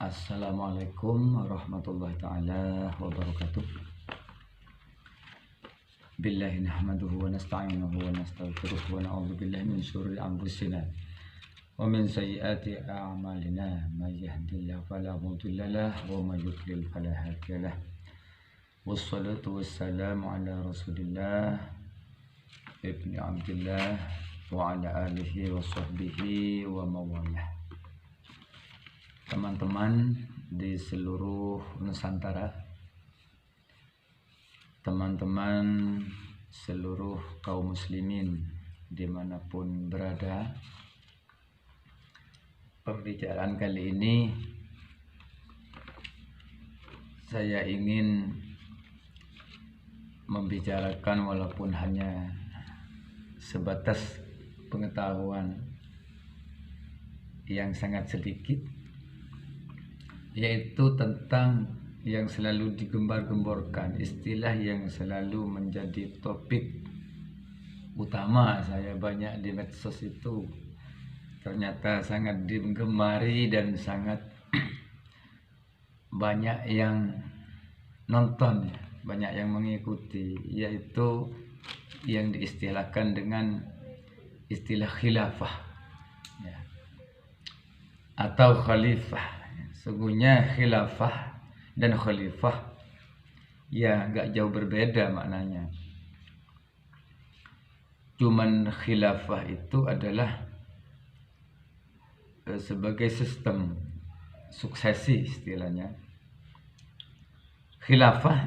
Assalamualaikum warahmatullahi ta'ala wabarakatuh. Billahi nahmaduhu wa nasta'inuhu wa nastaghfiruh wa na'udzu billahi min syururi anfusina wa min sayyiati a'malina. May yahdihillahu fala mudilla lahu wa may yudlil fala hadiya lahu. Wassalatu wassalamu ala Rasulillah ibni Abdillah wa ala alihi wa sahbihi wa mawalah. Teman-teman di seluruh Nusantara, teman-teman seluruh kaum muslimin dimanapun berada, pembicaraan kali ini saya ingin membicarakan walaupun hanya sebatas pengetahuan yang sangat sedikit, yaitu tentang yang selalu digembar-gemborkan, istilah yang selalu menjadi topik utama saya banyak di medsos itu, ternyata sangat digemari dan sangat banyak yang nonton, banyak yang mengikuti, yaitu yang diistilahkan dengan istilah khilafah ya, atau khalifah. Sesungguhnya khilafah dan khalifah ya gak jauh berbeda maknanya. Cuman khilafah itu adalah sebagai sistem suksesi istilahnya. Khilafah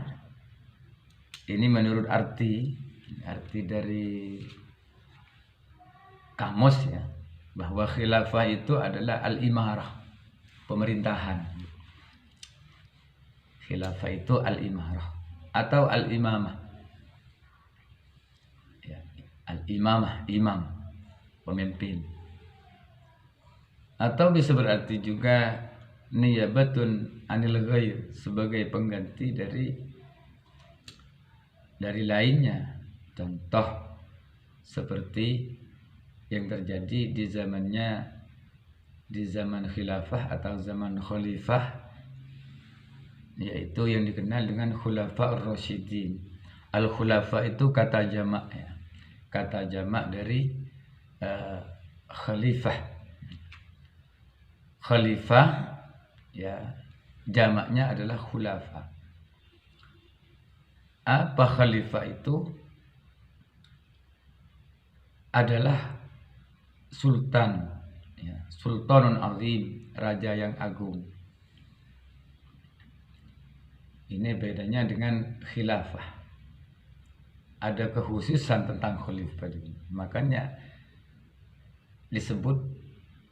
ini menurut arti dari kamus ya, bahwa khilafah itu adalah al-imarah, pemerintahan. Khilafah itu al-imarah atau al-imamah ya, al-imamah, imam, pemimpin. Atau bisa berarti juga niyabatun anil ghair, sebagai pengganti dari lainnya. Contoh seperti yang terjadi di zaman khilafah atau zaman khalifah, yaitu yang dikenal dengan khulafa ar-rasyidin. Al-khulafa itu kata jamak ya, kata jamak dari khalifah. Khalifah ya, jamaknya adalah khulafa. Apa khalifah itu? Adalah sultan ya, sultanun azim, raja yang agung. Ini bedanya dengan khilafah. Ada kekhususan tentang khalifah ini, makanya disebut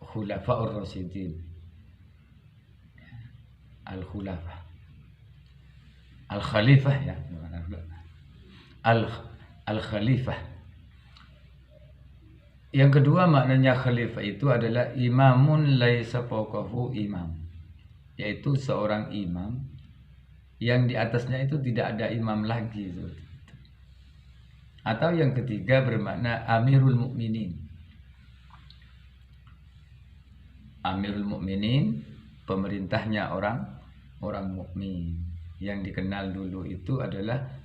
khulafaur rasyidin, al-khulafah. Al-khalifah ya, al-khalifah. Yang kedua maknanya khalifah itu adalah imamun laisa fawqahu imam, yaitu seorang imam yang di atasnya itu tidak ada imam lagi. Atau yang ketiga bermakna amirul mukminin. Amirul mukminin, pemerintahnya orang mukmin. Yang dikenal dulu itu adalah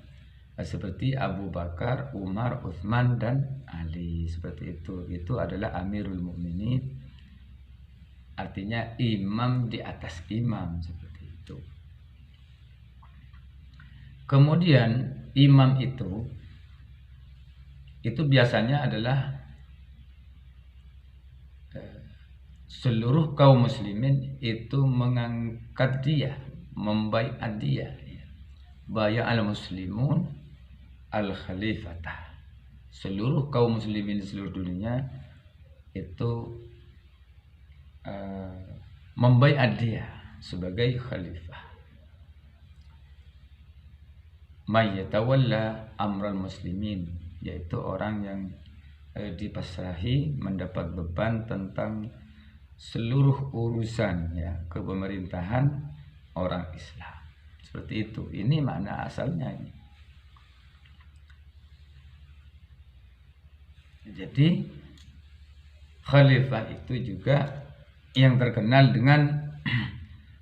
seperti Abu Bakar, Umar, Utsman dan Ali, seperti itu. Itu adalah amirul mukminin, artinya imam di atas imam, seperti itu. Kemudian imam itu biasanya adalah seluruh kaum muslimin itu mengangkat dia, membaiat dia. Bay'al muslimun al-khalifatah. Seluruh kaum muslimin di seluruh dunia itu membaiat dia sebagai khalifah. May yatawalla amral muslimin, yaitu orang yang dipasrahi mendapat beban tentang seluruh urusan ya, kepemerintahan orang Islam. Seperti itu. Ini makna asalnya ini. Jadi khalifah itu juga yang terkenal dengan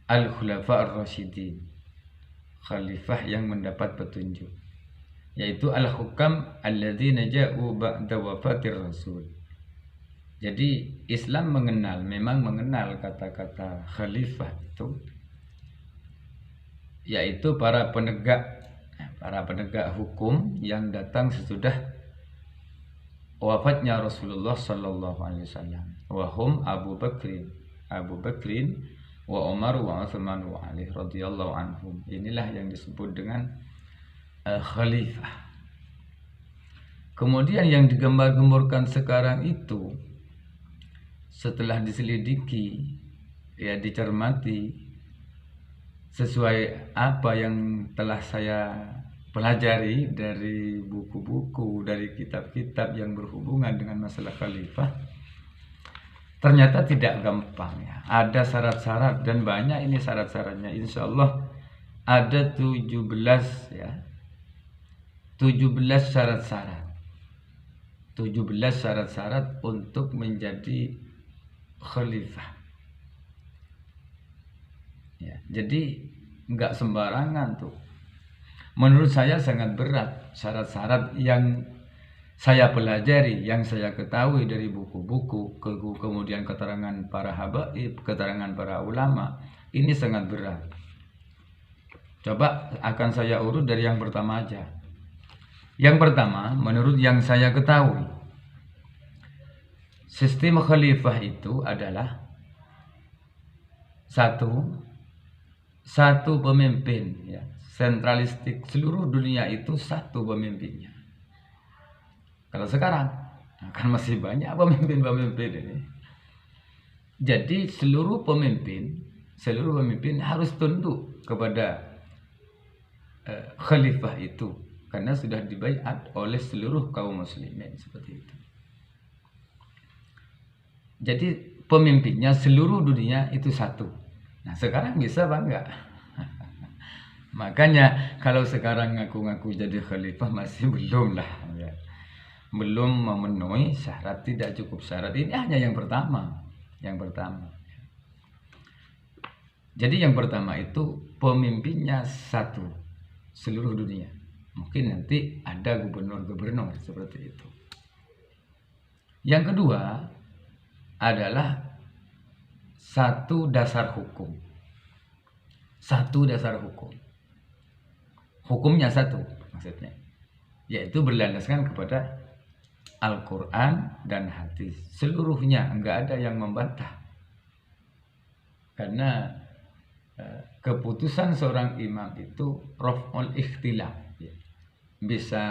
al-khulafa ar-rasyidin, khalifah yang mendapat petunjuk, yaitu al-hukam alladzina ja'u ba'da wafatir rasul. Jadi Islam memang mengenal kata-kata khalifah itu, yaitu para penegak hukum yang datang sesudah wafatnya Rasulullah sallallahu alaihi wasallam. Wa hum Abu Bakrin wa Umar wa Utsman wa Ali radhiyallahu anhum. Inilah yang disebut dengan khalifah. Kemudian yang digembar-gemborkan sekarang itu, setelah diselidiki, ya dicermati sesuai apa yang telah saya pelajari dari buku-buku, dari kitab-kitab yang berhubungan dengan masalah khalifah, ternyata tidak gampang ya. Ada syarat-syarat dan banyak ini syarat-syaratnya. Insya Allah ada 17 ya. 17 syarat-syarat. 17 syarat-syarat untuk menjadi khalifah. Ya, jadi nggak sembarangan tuh. Menurut saya sangat berat syarat-syarat yang saya pelajari, yang saya ketahui dari buku-buku, kemudian keterangan para habaib, keterangan para ulama, ini sangat berat. Coba akan saya urut dari yang pertama aja. Yang pertama, menurut yang saya ketahui, sistem khalifah itu adalah satu pemimpin ya, sentralistik, seluruh dunia itu satu pemimpinnya. Kalau sekarang kan masih banyak pemimpin ini. Jadi seluruh pemimpin harus tunduk kepada khalifah itu, karena sudah dibaiat oleh seluruh kaum muslimin seperti itu. Jadi pemimpinnya seluruh dunia itu satu. Nah sekarang bisa bangga. Makanya kalau sekarang ngaku-ngaku jadi khalifah masih belum lah ya. Belum memenuhi syarat, tidak cukup syarat. Ini hanya yang pertama. Jadi yang pertama itu pemimpinnya satu, seluruh dunia. Mungkin nanti ada gubernur-gubernur seperti itu. Yang kedua adalah satu dasar hukum. Hukumnya satu maksudnya, yaitu berlandaskan kepada Al-Quran dan hadis. Seluruhnya, enggak ada yang membantah. Karena keputusan seorang imam itu raf'ul ikhtilaf, ya. Bisa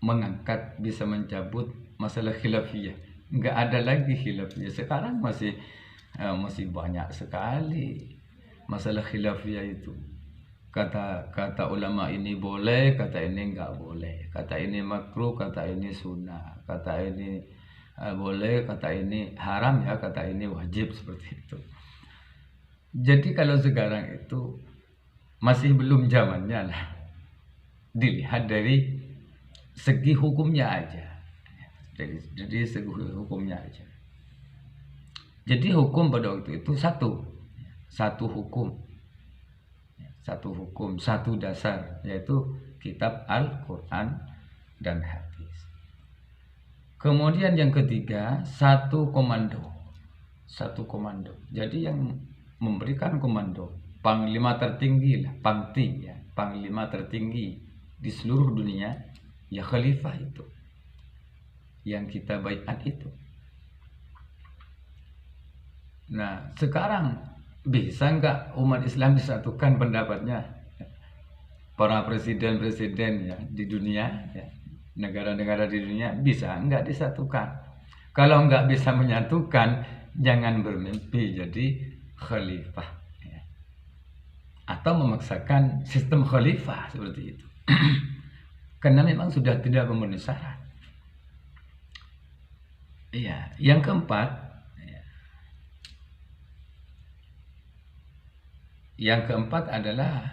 mengangkat, bisa mencabut masalah khilafiyah. Enggak ada lagi khilafiyah. Sekarang masih banyak sekali masalah khilafiyah itu. Kata ulama ini boleh, kata ini enggak boleh, kata ini makruh, kata ini sunnah, kata ini boleh, kata ini haram ya, kata ini wajib, seperti itu. Jadi kalau sekarang itu masih belum zamannya lah, dilihat dari segi hukumnya aja, dari segi hukumnya aja. Jadi hukum pada waktu itu satu hukum, satu dasar, yaitu kitab Al-Quran dan hadis. Kemudian yang ketiga, satu komando. Jadi yang memberikan komando, panglima tertinggi lah, panglima tertinggi di seluruh dunia, ya khalifah itu, yang kita baiat itu. Nah sekarang bisa nggak umat Islam disatukan pendapatnya? Para presiden ya di dunia, ya, negara-negara di dunia bisa nggak disatukan? Kalau nggak bisa menyatukan, jangan bermimpi jadi khalifah, ya. Atau memaksakan sistem khalifah seperti itu. Karena memang sudah tidak memenuhi syarat. Iya, yang keempat. Yang keempat adalah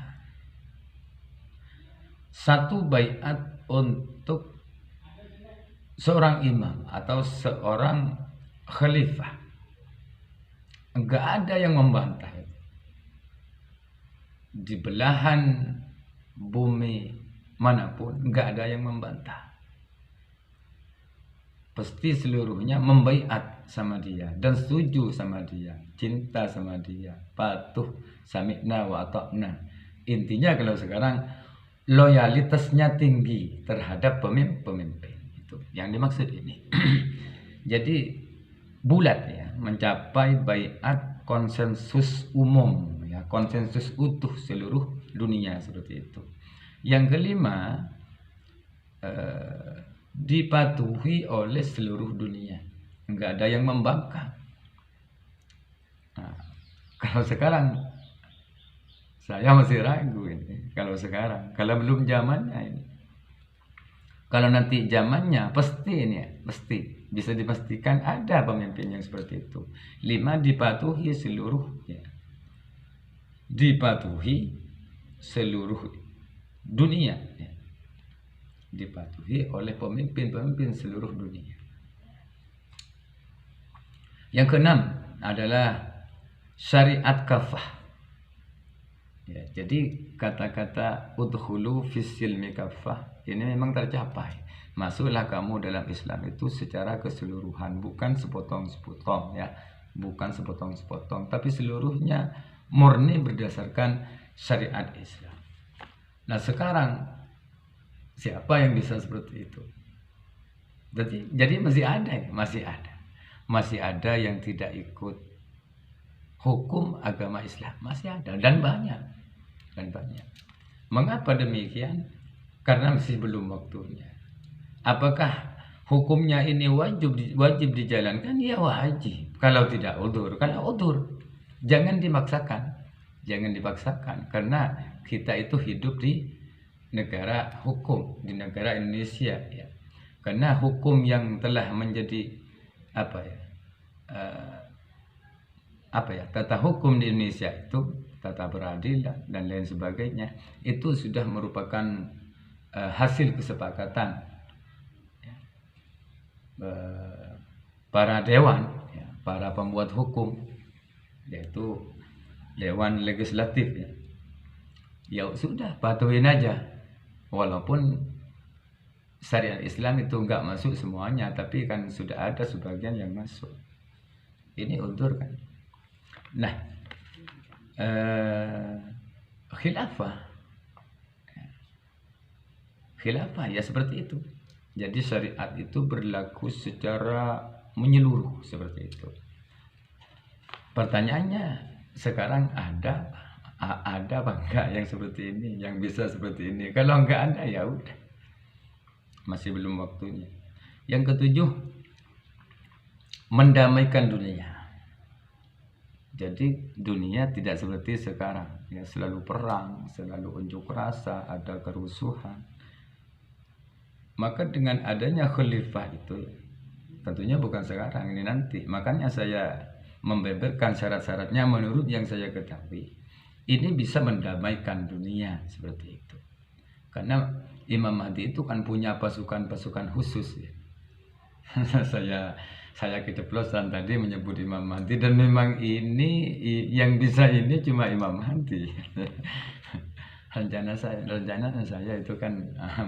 satu baiat untuk seorang imam atau seorang khalifah. Enggak ada yang membantah itu. di belahan bumi manapun nggak ada yang membantah. Pasti seluruhnya membaiat sama dia dan setuju sama dia, cinta sama dia, patuh, sami'na wa ata'na. Intinya kalau sekarang loyalitasnya tinggi terhadap pemimpin. Itu yang dimaksud ini. Jadi bulat ya, mencapai baiat konsensus umum ya, konsensus utuh seluruh dunia seperti itu. Yang kelima, dipatuhi oleh seluruh dunia, nggak ada yang membangkang. Nah, kalau sekarang saya masih ragu ini. Kalau sekarang, kalau belum zamannya ini. Kalau nanti zamannya pasti ini ya, pasti bisa dipastikan ada pemimpin yang seperti itu. 5, dipatuhi seluruhnya, dipatuhi seluruh dunia ya. Dipatuhi oleh pemimpin-pemimpin seluruh dunia. Yang keenam adalah syariat kafah ya, jadi kata-kata udkhulu fis-silmi kafah ini memang tercapai. Masuklah kamu dalam Islam itu secara keseluruhan, bukan sepotong-sepotong ya, bukan sepotong-sepotong, tapi seluruhnya murni berdasarkan syariat Islam. Nah sekarang siapa yang bisa seperti itu? Jadi masih ada yang tidak ikut hukum agama Islam, masih ada dan banyak. Mengapa demikian? Karena masih belum waktunya. Apakah hukumnya ini wajib dijalankan? Ya wajib. Kalau tidak udzur, jangan dipaksakan karena kita itu hidup di negara hukum, di negara Indonesia ya. Karena hukum yang telah menjadi tata hukum di Indonesia itu, tata peradilan dan lain sebagainya, itu sudah merupakan hasil kesepakatan ya, para dewan ya, para pembuat hukum, yaitu dewan legislatif ya. Ya sudah, patuhin aja. Walaupun syariat Islam itu enggak masuk semuanya, tapi kan sudah ada sebagian yang masuk. Ini udzur kan. Nah, khilafah ya seperti itu. Jadi syariat itu berlaku secara menyeluruh seperti itu. Pertanyaannya sekarang ada apa enggak yang seperti ini, yang bisa seperti ini? Kalau enggak ada ya udah, masih belum waktunya. Yang ketujuh, mendamaikan dunia. Jadi dunia tidak seperti sekarang ya, selalu perang, selalu unjuk rasa, ada kerusuhan. Maka dengan adanya khalifah itu, tentunya bukan sekarang, ini nanti. Makanya saya membeberkan syarat-syaratnya menurut yang saya ketahui. Ini bisa mendamaikan dunia seperti itu. Karena Imam Mahdi itu kan punya pasukan-pasukan khusus ya. Saya keceplosan tadi menyebut Imam Mahdi, dan memang ini yang bisa ini cuma Imam Mahdi. Rencana saya itu kan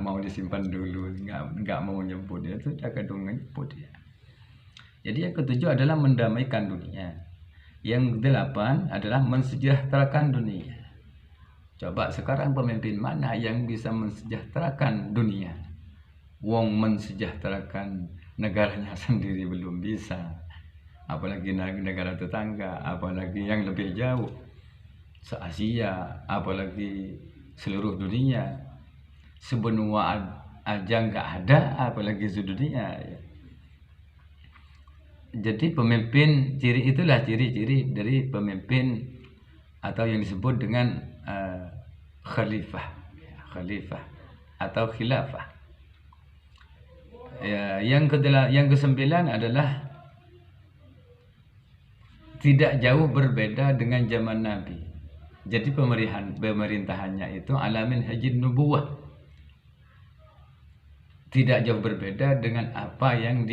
mau disimpan dulu, nggak mau menyebut, itu udah kadung menyebut ya. Jadi yang ketujuh adalah mendamaikan dunia. Yang kedelapan adalah mensejahterakan dunia. Coba sekarang pemimpin mana yang bisa mensejahterakan dunia? Wong mensejahterakan negaranya sendiri belum bisa, apalagi negara tetangga, apalagi yang lebih jauh, se-Asia, apalagi seluruh dunia. Sebenua aja nggak ada, apalagi sedunia ya. Jadi pemimpin, itulah ciri-ciri dari pemimpin atau yang disebut dengan khalifah atau khilafah. Ya, yang kesembilan adalah tidak jauh berbeda dengan zaman Nabi. Jadi pemerintahannya itu alamin hajin nubuwah, tidak jauh berbeda dengan apa yang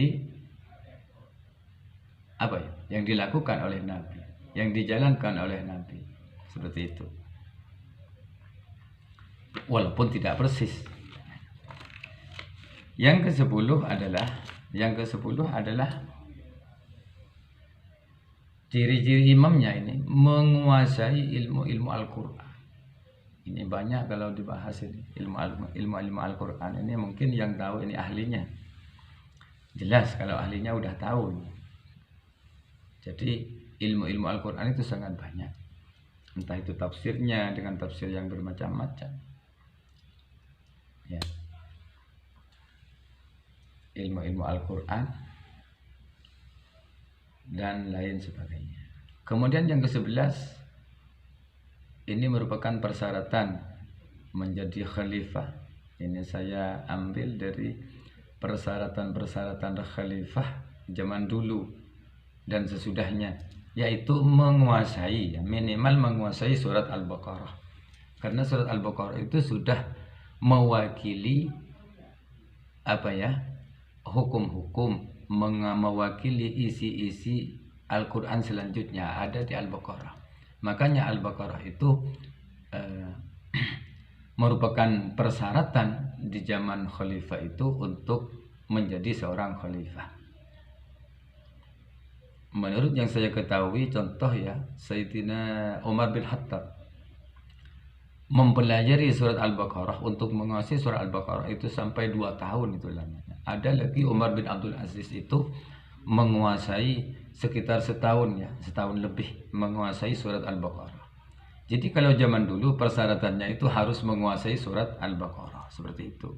dilakukan oleh Nabi, yang dijalankan oleh Nabi, seperti itu. walaupun tidak persis. Yang ke-10 adalah ciri-ciri imamnya ini menguasai ilmu Al-Qur'an. Ini banyak kalau dibahas ini ilmu Al-Qur'an ini, mungkin yang tahu ini ahlinya. Jelas kalau ahlinya udah tahu. Jadi ilmu Al-Qur'an itu sangat banyak. Entah itu tafsirnya dengan tafsir yang bermacam-macam. Ya. Ilmu Al-Qur'an dan lain sebagainya. Kemudian yang ke-11, ini merupakan persyaratan menjadi khalifah. Ini saya ambil dari persyaratan khalifah zaman dulu dan sesudahnya, yaitu menguasai, minimal menguasai surat Al-Baqarah. Karena surat Al-Baqarah itu sudah mewakili hukum-hukum, mewakili isi-isi Al-Quran selanjutnya ada di Al-Baqarah. Makanya Al-Baqarah itu merupakan persyaratan di zaman khalifah itu untuk menjadi seorang khalifah. Menurut yang saya ketahui, contoh ya, Sayyidina Umar bin Khattab mempelajari surat Al-Baqarah, untuk menguasai surat Al-Baqarah itu sampai 2 tahun itu lamanya. Ada lagi Umar bin Abdul Aziz itu menguasai sekitar setahun lebih menguasai surat Al-Baqarah. Jadi kalau zaman dulu persyaratannya itu harus menguasai surat Al-Baqarah, seperti itu.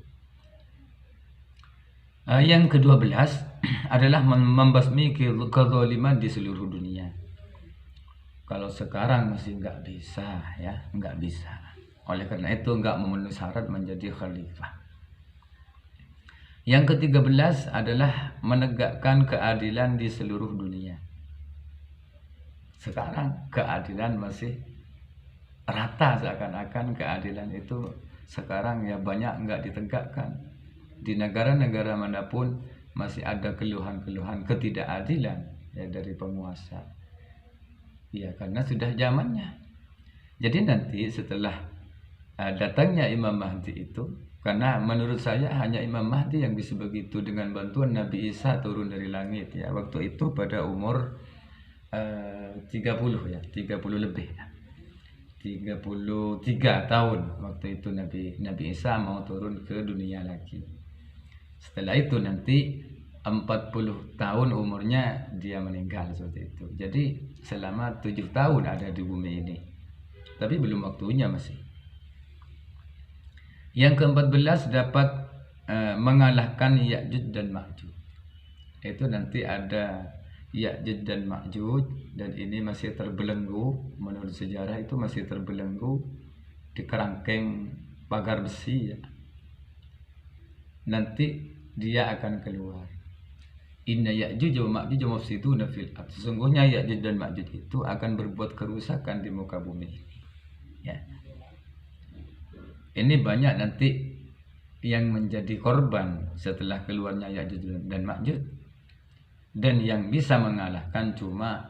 Yang ke-12 adalah membasmi kezaliman di seluruh dunia. Kalau sekarang masih nggak bisa. Oleh karena itu nggak memenuhi syarat menjadi khalifah. Yang ke-13 adalah menegakkan keadilan di seluruh dunia. Sekarang keadilan masih rata, seakan-akan keadilan itu sekarang ya banyak nggak ditegakkan. Di negara-negara manapun masih ada keluhan-keluhan ketidakadilan ya dari penguasa. Ya karena sudah zamannya. Jadi nanti setelah datangnya Imam Mahdi itu, karena menurut saya hanya Imam Mahdi yang bisa begitu dengan bantuan Nabi Isa turun dari langit ya. Waktu itu pada umur 30 lebih. 33 tahun waktu itu Nabi Isa mau turun ke dunia lagi. Setelah itu nanti 40 tahun umurnya dia meninggal, seperti itu. Jadi selama 7 tahun ada di bumi ini. Tapi belum waktunya masih. Yang ke-14 dapat mengalahkan Ya'juj dan Ma'juj. Itu nanti ada Ya'juj dan Ma'juj, dan ini masih terbelenggu, menurut sejarah itu masih terbelenggu di kerangkeng pagar besi ya. Nanti dia akan keluar. Inna Ya'juj wa Ma'juj mufsiduna fil ardh. Sesungguhnya Ya'juj dan Ma'juj itu akan berbuat kerusakan di muka bumi ini. Ya. Ini banyak nanti yang menjadi korban setelah keluarnya Ya'juj dan Ma'juj. Dan yang bisa mengalahkan cuma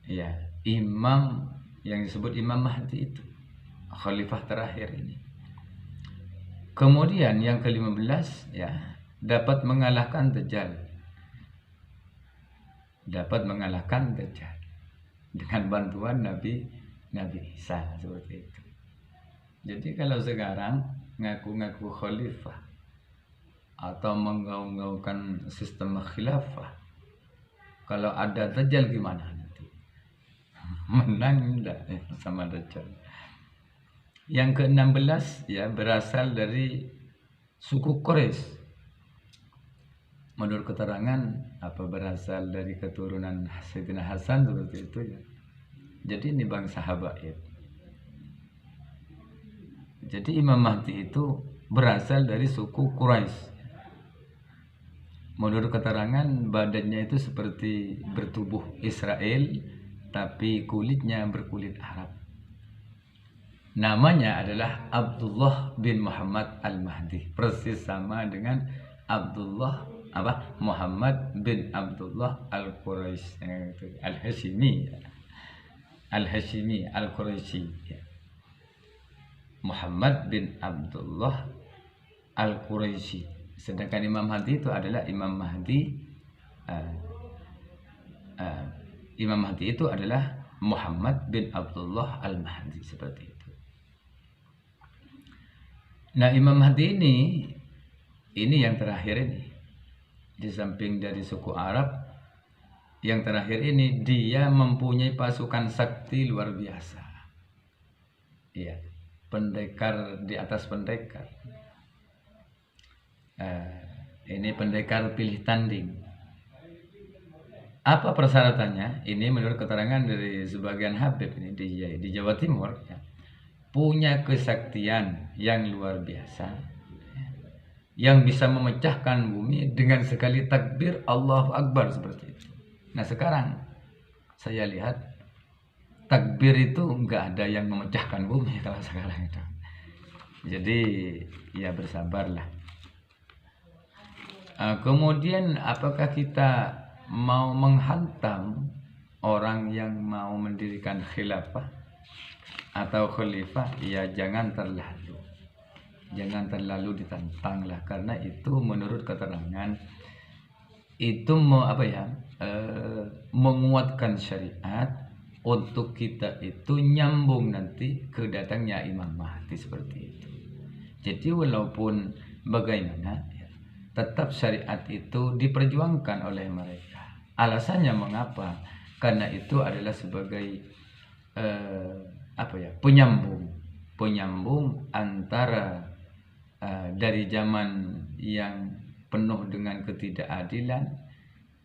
ya imam yang disebut Imam Mahdi itu, khalifah terakhir ini. Kemudian yang ke-15 ya, dapat mengalahkan Dajjal. Dapat mengalahkan Dajjal dengan bantuan Nabi Isa, seperti itu. Jadi kalau sekarang ngaku-ngaku khalifah atau menggaung-gaungkan sistem khilafah, kalau ada Dajjal gimana nanti? Menang enggak sama Dajjal? Yang ke-16 ya, berasal dari suku Quraisy. Menurut keterangan berasal dari keturunan Sayyidina Hasan, seperti itu ya. Jadi ini bangsa Habaib. Jadi Imam Mahdi itu berasal dari suku Quraisy. Menurut keterangan badannya itu seperti bertubuh Israel, tapi kulitnya berkulit Arab. Namanya adalah Abdullah bin Muhammad Al-Mahdi. Persis sama dengan Abdullah Muhammad bin Abdullah Al-Quraisy, Al-Hashimi, Al-Quraisy. Muhammad bin Abdullah Al-Quraisy. Sedangkan Imam Mahdi itu adalah Imam Mahdi Imam Mahdi itu adalah Muhammad bin Abdullah Al-Mahdi, seperti itu. Nah, Imam Mahdi ini yang terakhir ini. Di samping dari suku Arab, yang terakhir ini dia mempunyai pasukan sakti luar biasa. Iya, pendekar di atas pendekar. Ini pendekar pilih tanding. Apa persyaratannya? Ini menurut keterangan dari sebagian Habib ini di Jawa Timur, ya, punya kesaktian yang luar biasa, yang bisa memecahkan bumi dengan sekali takbir Allahu Akbar, seperti itu. Nah, sekarang saya lihat takbir itu enggak ada yang memecahkan bumi kalau sekarang itu. Jadi ya bersabarlah. Kemudian apakah kita mau menghantam orang yang mau mendirikan khilafah atau khalifah? Ya jangan terlalu ditantanglah, karena itu menurut keterangan itu menguatkan syariat untuk kita itu nyambung nanti ke datangnya Imam Mahdi, seperti itu. Jadi walaupun bagaimana, ya, tetap syariat itu diperjuangkan oleh mereka. Alasannya mengapa? Karena itu adalah sebagai penyambung antara dari zaman yang penuh dengan ketidakadilan,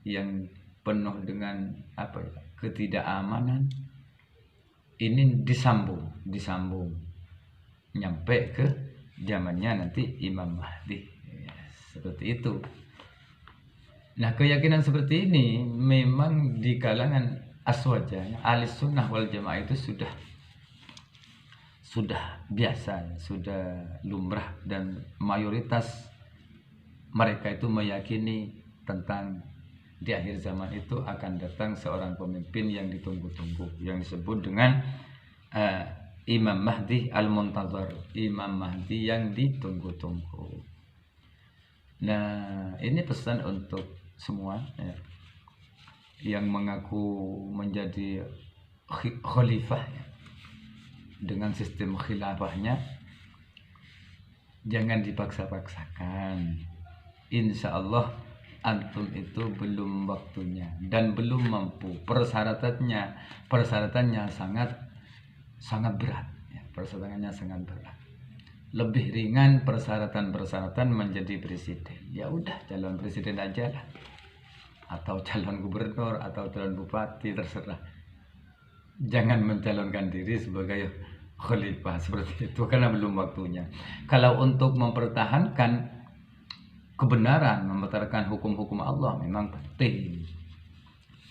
yang penuh dengan ketidakamanan, ini disambung nyampe ke zamannya nanti Imam Mahdi, ya, seperti itu. Nah, keyakinan seperti ini memang di kalangan aswajah, ahli sunnah wal jamaah itu sudah biasa, sudah lumrah, dan mayoritas mereka itu meyakini tentang di akhir zaman itu akan datang seorang pemimpin yang ditunggu-tunggu, yang disebut dengan Imam Mahdi Al-Muntazar, Imam Mahdi yang ditunggu-tunggu. Nah, ini pesan untuk semua, ya, yang mengaku menjadi khalifah, ya, dengan sistem khilafahnya jangan dipaksa-paksakan. Insya Allah antum itu belum waktunya dan belum mampu. Persyaratannya sangat berat, ya, persyaratannya sangat berat. Lebih ringan persyaratan menjadi presiden. Ya udah, calon presiden aja lah, atau calon gubernur atau calon bupati, terserah. Jangan mencalonkan diri sebagai khalifah, seperti itu, karena belum waktunya. Kalau untuk mempertahankan kebenaran, mempertahankan hukum-hukum Allah memang penting,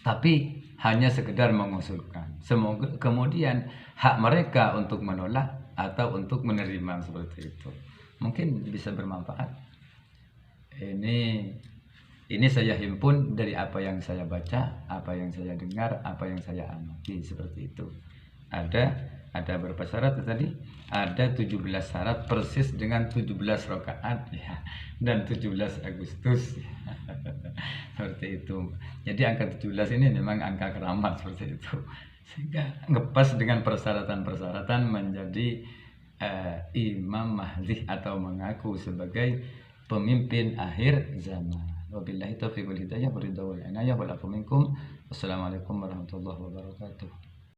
tapi hanya sekedar mengusulkan. Semoga kemudian hak mereka untuk menolak atau untuk menerima, seperti itu, mungkin bisa bermanfaat. Ini saya himpun dari apa yang saya baca, apa yang saya dengar, apa yang saya amati, seperti itu. Ada berapa syarat tadi? Ada 17 syarat persis dengan 17 rakaat, ya, dan 17 Agustus, ya. Seperti itu. Jadi angka 17 ini memang angka keramat, seperti itu. Sehingga ngepas dengan persyaratan menjadi Imam Mahdi atau mengaku sebagai pemimpin akhir zaman. Wabillahi taufiq wal hidayah, waridha wal inayah, wal afu minkum. Wassalamualaikum warahmatullahi wabarakatuh.